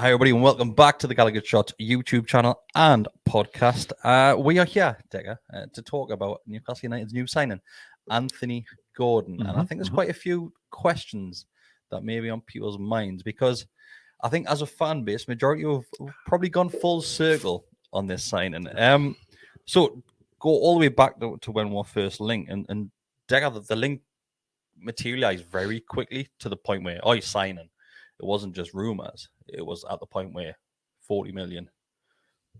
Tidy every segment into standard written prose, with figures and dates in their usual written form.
Hi, everybody, and welcome back to the Gallowgateshots YouTube channel and podcast. We are here, Deka, to talk about Newcastle United's new signing, Anthony Gordon. And I think there's quite a few questions that may be on people's minds because I think as a fan base, majority have probably gone full circle on this signing. So go all the way back to when we were first linked, and Deka, the link materialized very quickly to the point where, he's signing. It wasn't just rumours. It was at the point where 40 million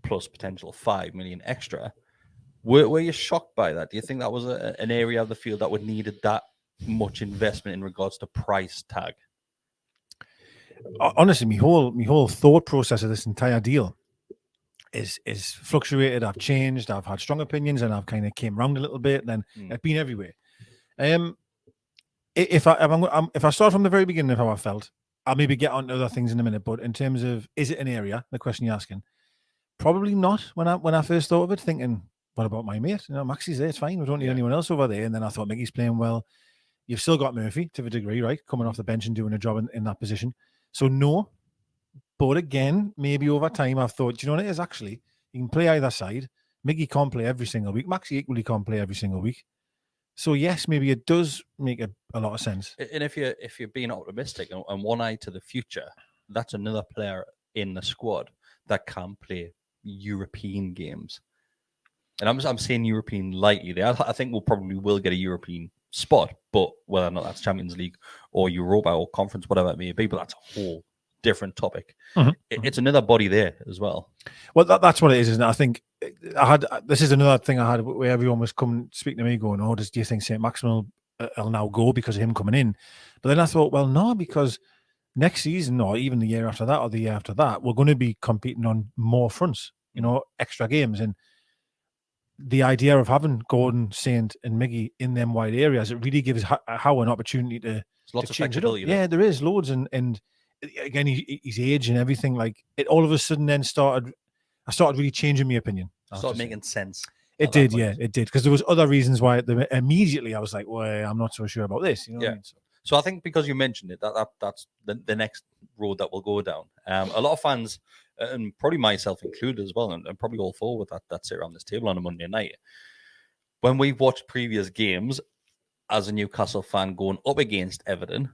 plus potential 5 million extra. Were you shocked by that? Do you think that was an area of the field that would needed that much investment in regards to price tag? Honestly, my whole thought process of this entire deal is fluctuated. I've changed. I've had strong opinions, and I've kind of came round a little bit. And then I've been everywhere. If I start from the very beginning of how I felt, I'll maybe get on to other things in a minute. But in terms of, is it an area? The question you're asking, probably not. When I first thought of it, thinking, what about my mate? Maxie's there. It's fine. We don't need anyone else over there. And then I thought Mickey's playing well. You've still got Murphy to a degree, right? Coming off the bench and doing a job in that position. So no. But again, maybe over time I've thought, do you know what it is actually? You can play either side. Mickey can't play every single week. Maxie equally can't play every single week. So yes, maybe it does make a lot of sense. And if you're being optimistic and one eye to the future, that's another player in the squad that can play European games. And I'm saying European lightly there. I think we'll probably get a European spot, but whether or not that's Champions League or Europa or Conference, whatever it may be, but that's a whole different topic. It's another body there as well. Well, that's what it is, isn't it? I think this is another thing I had where everyone was coming speaking to me going, do you think St. Maximin will now go because of him coming in? But then I thought, well, no, because next season or even the year after that or the year after that, we're going to be competing on more fronts, extra games. And the idea of having Gordon, Saint and Miggy in them wide areas, it really gives how an opportunity to lots of change it up. flexibility. Yeah, there is loads. And again, his age and everything, like it all of a sudden then I started really changing my opinion. Started making sense. It did, yeah, it did. Because there was other reasons why immediately I was like, well, I'm not so sure about this. What I mean? So I think because you mentioned it, that's the next road that we'll go down. A lot of fans, and probably myself included as well, and probably all four with that sit around this table on a Monday night, when we've watched previous games as a Newcastle fan going up against Everton,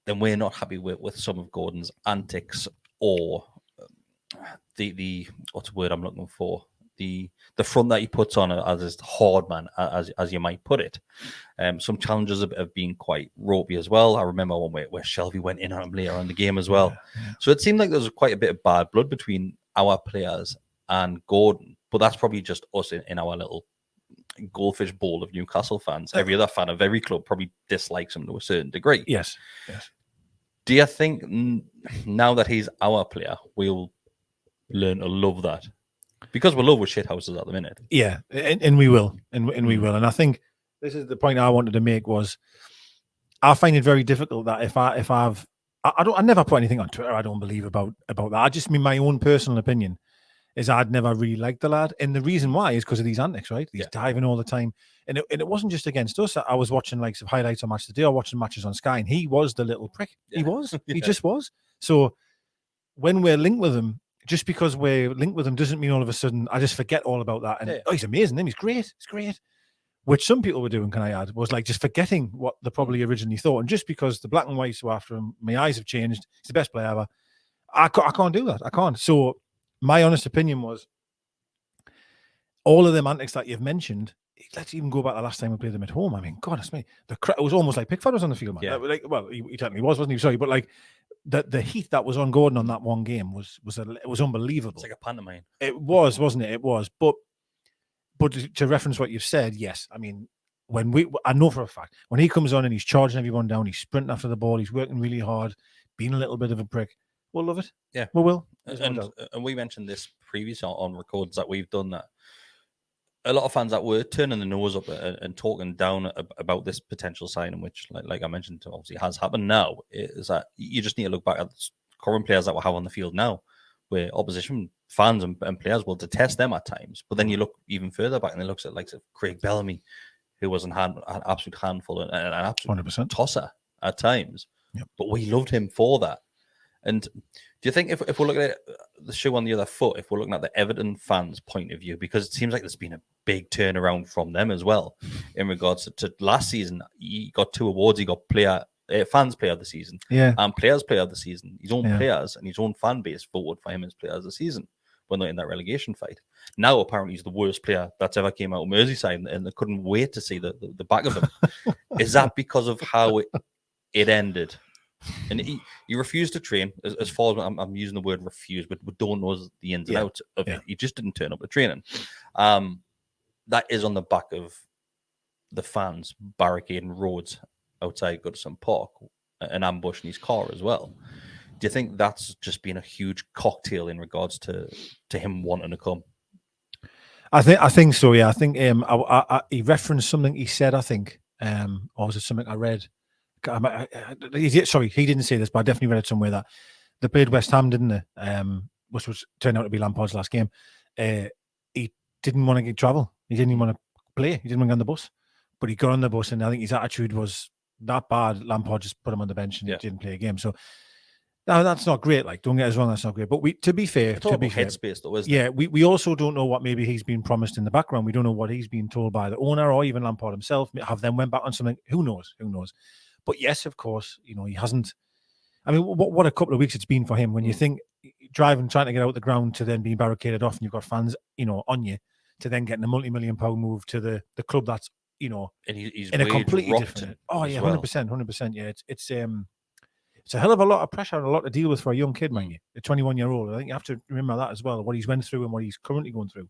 then we're not happy with some of Gordon's antics or the what's the word I'm looking for? The front that he puts on as his hard man, as you might put it. Some challenges have been quite ropey as well. I remember one where Shelby went in on him later in the game as well. Yeah. So it seemed like there was quite a bit of bad blood between our players and Gordon. But that's probably just us in our little goldfish bowl of Newcastle fans. Every other fan of every club probably dislikes him to a certain degree. Yes. Do you think now that he's our player, we'll learn to love that? Because we're love with shithouses at the minute. Yeah, and we will. And we will. And I think this is the point I wanted to make was I find it very difficult that I never put anything on Twitter I don't believe about that. I just mean my own personal opinion is I'd never really liked the lad. And the reason why is because of these antics, right? He's diving all the time. And it wasn't just against us. I was watching likes of highlights on Match Today or watching matches on Sky, and he was the little prick. Yeah. He was. He just was. So when we're linked with him, just because we're linked with him doesn't mean all of a sudden I just forget all about that. And he's amazing. He's great. It's great. Which some people were doing, can I add, was like just forgetting what they probably originally thought. And just because the black and whites were after him, my eyes have changed. He's the best player ever. I can't do that. I can't. So my honest opinion was all of them antics that you've mentioned. Let's even go back to the last time we played them at home. I mean, goodness me, it was almost like Pickford was on the field, man. Yeah. He technically was, wasn't he? Sorry, but like the heat that was on Gordon on that one game was unbelievable. It's like a pantomime. It was, wasn't it? It was. But to reference what you've said, yes. I mean, I know for a fact when he comes on and he's charging everyone down, he's sprinting after the ball, he's working really hard, being a little bit of a prick. We'll love it. Yeah, we will. And we mentioned this previously on records that we've done that. A lot of fans that were turning the nose up and talking down about this potential signing, which, like I mentioned, obviously has happened now, is that you just need to look back at the current players that we have on the field now, where opposition fans and players will detest them at times. But then you look even further back and it looks at like Craig Bellamy, who was an absolute handful and an absolute 100% tosser at times. Yep. But we loved him for that. And do you think if we're looking at the shoe on the other foot, if we're looking at the Everton fans' point of view, because it seems like there's been a big turnaround from them as well in regards to last season, he got 2 awards. He got fans player of the season, and players player of the season. His own players and his own fan base voted for him as player of the season when they're in that relegation fight. Now apparently he's the worst player that's ever came out of Merseyside, and they couldn't wait to see the back of him. Is that because of how it ended? And he refused to train. As far as I'm using the word refuse, but we don't know the ins and outs of it. He just didn't turn up to training. That is on the back of the fans barricading roads outside Goodison Park and ambushing his car as well. Do you think that's just been a huge cocktail in regards to him wanting to come? I think so. Yeah, I think he referenced something he said. I think, or was it something I read? Sorry, he didn't say this, but I definitely read it somewhere that they played West Ham, didn't they? Which was turned out to be Lampard's last game. He didn't want to travel. He didn't even want to play. He didn't want to get on the bus, but he got on the bus, and I think his attitude was that bad. Lampard just put him on the bench and he didn't play a game. So no, that's not great. Like, don't get us wrong, that's not great. But to be fair, headspace though, isn't it? we also don't know what maybe he's been promised in the background. We don't know what he's been told by the owner or even Lampard himself. Have them went back on something? Who knows? But yes, of course, he hasn't. I mean, what a couple of weeks it's been for him. When you think driving, trying to get out the ground to then being barricaded off, and you've got fans, on you, to then getting a multi-million-pound move to the club that's, and he's in a completely different. Oh yeah, 100%. Yeah, it's a hell of a lot of pressure and a lot to deal with for a young kid, mind you, a 21-year-old. I think you have to remember that as well, what he's went through and what he's currently going through,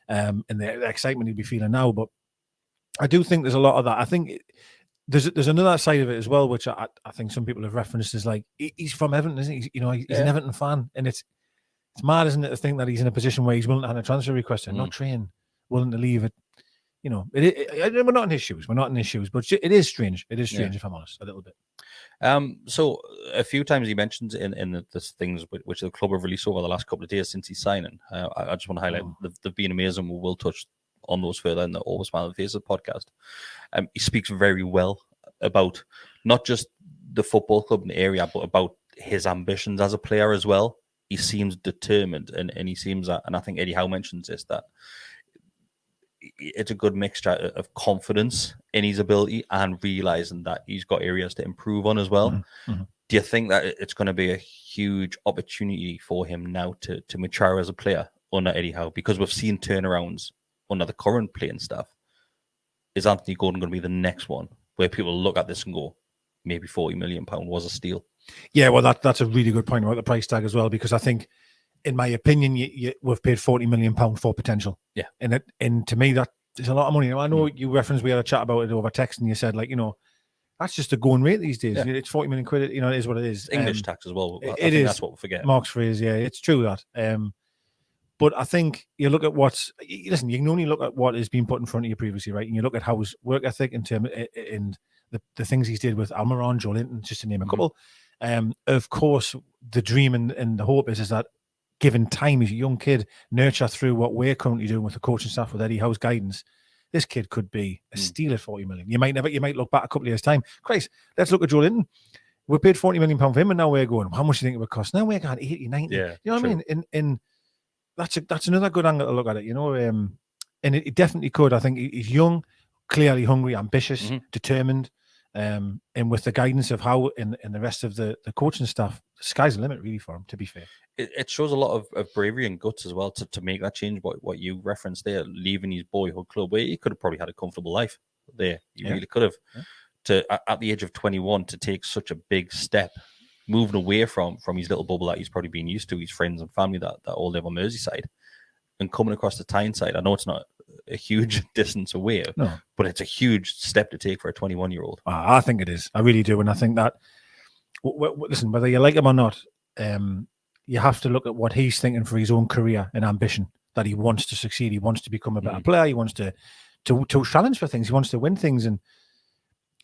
and the excitement he'll be feeling now. But I do think there's a lot of that. I think there's another side of it as well, which I think some people have referenced, is like he's from Everton, isn't he? He's an Everton fan, and it's mad, isn't it, to think that he's in a position where he's willing to have a transfer request and not train, willing to leave it. We're not in his shoes. We're not in his shoes, but it is strange. It is strange, if I'm honest, a little bit. So a few times he mentions in the things which the club have released over the last couple of days since he's signing. I just want to highlight they've been amazing. We will touch on those further in the Always Smile and Faces podcast. He speaks very well about not just the football club in the area, but about his ambitions as a player as well. He seems determined, and he seems, and I think Eddie Howe mentions this, that it's a good mixture of confidence in his ability and realizing that he's got areas to improve on as well. Mm-hmm. Do you think that it's going to be a huge opportunity for him now to mature as a player under Eddie Howe? Because we've seen turnarounds under the current playing staff. Is Anthony Gordon going to be the next one where people look at this and go, maybe £40 million was a steal? Yeah, well, that's a really good point about the price tag as well, because I think, in my opinion, we've paid £40 million for potential. Yeah. And to me, that is a lot of money. I know you referenced, we had a chat about it over text, and you said, that's just a going rate these days. Yeah. It's 40 million quid. It is what it is. It's English tax as well. I think that's what we forget. Mark's phrase, yeah, it's true that. But I think you look at you can only look at what has been put in front of you previously, right? And you look at how his work ethic and the things he's did with Almiron, Joe Linton, just to name a couple. Of course, the dream and the hope is that, given time, he's a young kid, nurture through what we're currently doing with the coaching staff, with Eddie Howe's guidance, this kid could be a steal at 40 million. You might look back a couple of years' time. Christ, let's look at Joe Linton. We paid £40 million for him, and now we're going, how much do you think it would cost? Now we're going 80, 90. Yeah, you know what I mean? And that's another good angle to look at it, and it definitely could. I think he's young, clearly hungry, ambitious, determined, and with the guidance of Howe and the rest of the coaching staff, the sky's the limit really for him, to be fair. It shows a lot of bravery and guts as well to make that change. What you referenced there, leaving his boyhood club, where he could have probably had a comfortable life there. He really could have. Yeah. To at the age of 21 to take such a big step, moving away from his little bubble that he's probably been used to, his friends and family that all live on Merseyside, and coming across the Tyneside. I know it's not a huge distance away, but it's a huge step to take for a 21-year-old. I think it is. I really do, and I think that. Listen, whether you like him or not, you have to look at what he's thinking for his own career and ambition, that he wants to succeed. He wants to become a better player. He wants to challenge for things. He wants to win things. And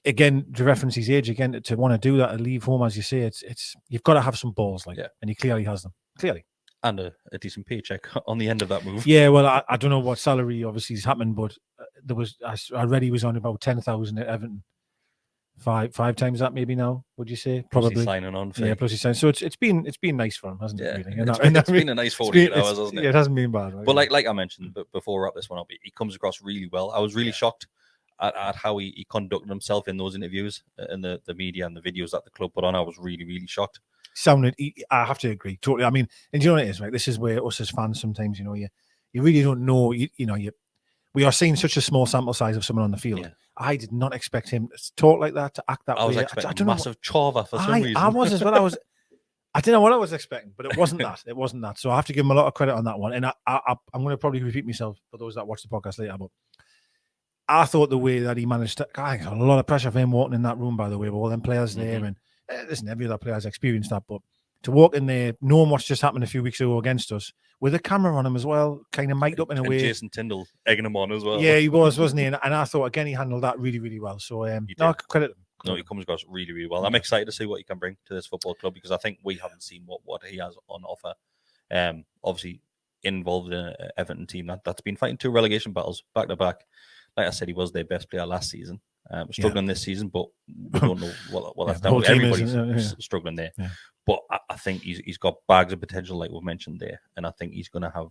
again, to reference his age, again, to want to do that and leave home, as you say, it's you've got to have some balls, and he clearly has them. Clearly. And a decent paycheck on the end of that move. Yeah, well, I don't know what salary obviously is happening, but I read he was on about 10,000 at Everton five times that maybe now. Would you say Plus probably he's signing on? Yeah, plus he's signed. So it's been nice for him, hasn't Yeah, it? Really, it's been a nice 48 hours, hasn't it? Yeah, it hasn't been bad. Right? But like I mentioned, but before we wrap this one up, he comes across really well. I was really shocked at how he conducted himself in those interviews and the media and the videos that the club put on. I was really shocked. I have to agree totally. I mean, and you know what it is, right? This is where us as fans sometimes, you really don't know. We are seeing such a small sample size of someone on the field. Yeah. I did not expect him to talk like that, to act that way. I was expecting massive chava for some reason. I was as well. I don't know what I was expecting, but it wasn't that. It wasn't that. So I have to give him a lot of credit on that one. And I'm going to probably repeat myself for those that watch the podcast later, but I thought the way that he managed to, I got a lot of pressure for him walking in that room, by the way, with all them players there. And listen, every other player has experienced that, but to walk in there, knowing what's just happened a few weeks ago against us, with a camera on him as well, kind of mic'd up in a way. Jason Tyndall egging him on as well. Yeah, he was, wasn't he? And I thought, again, he handled that really well. So, no, credit him. No, he comes across really well. I'm excited to see what he can bring to this football club because I think we haven't seen what he has on offer. Obviously, involved in an Everton team that's been fighting 2 relegation battles back to back. Like I said, he was their best player last season. Struggling this season, but we don't know what that's done. Everybody's struggling there. Yeah. But I think he's got bags of potential, like we've mentioned there, and I think he's going to have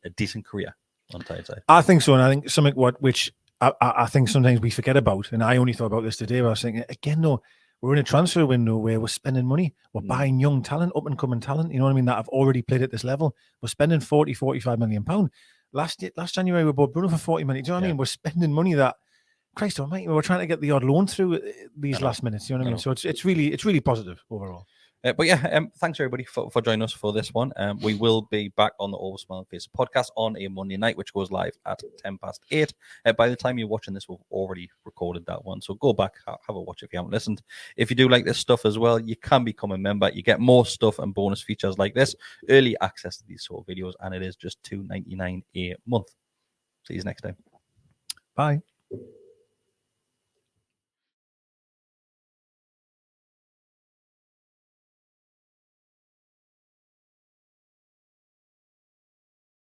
a decent career on Tyneside. I think so, and I think something which I think sometimes we forget about, and I only thought about this today. Where I was thinking, again, no, we're in a transfer window where we're spending money. We're buying young talent, up and coming talent. You know what I mean? That have already played at this level. We're spending 45 million pound. Last January we bought Bruno for 40 million. Do you know what I mean? We're spending money that, Christ almighty, we're trying to get the odd loan through these last minutes. You know what I mean? So it's really positive overall. But yeah, thanks everybody for joining us for this one. We will be back on the Always Smiling Face podcast on a Monday night, which goes live at 8:10. By the time you're watching this, we've already recorded that one. So go back, have a watch if you haven't listened. If you do like this stuff as well, you can become a member. You get more stuff and bonus features like this, early access to these sort of videos, and it is just $2.99 a month. See you next time. Bye.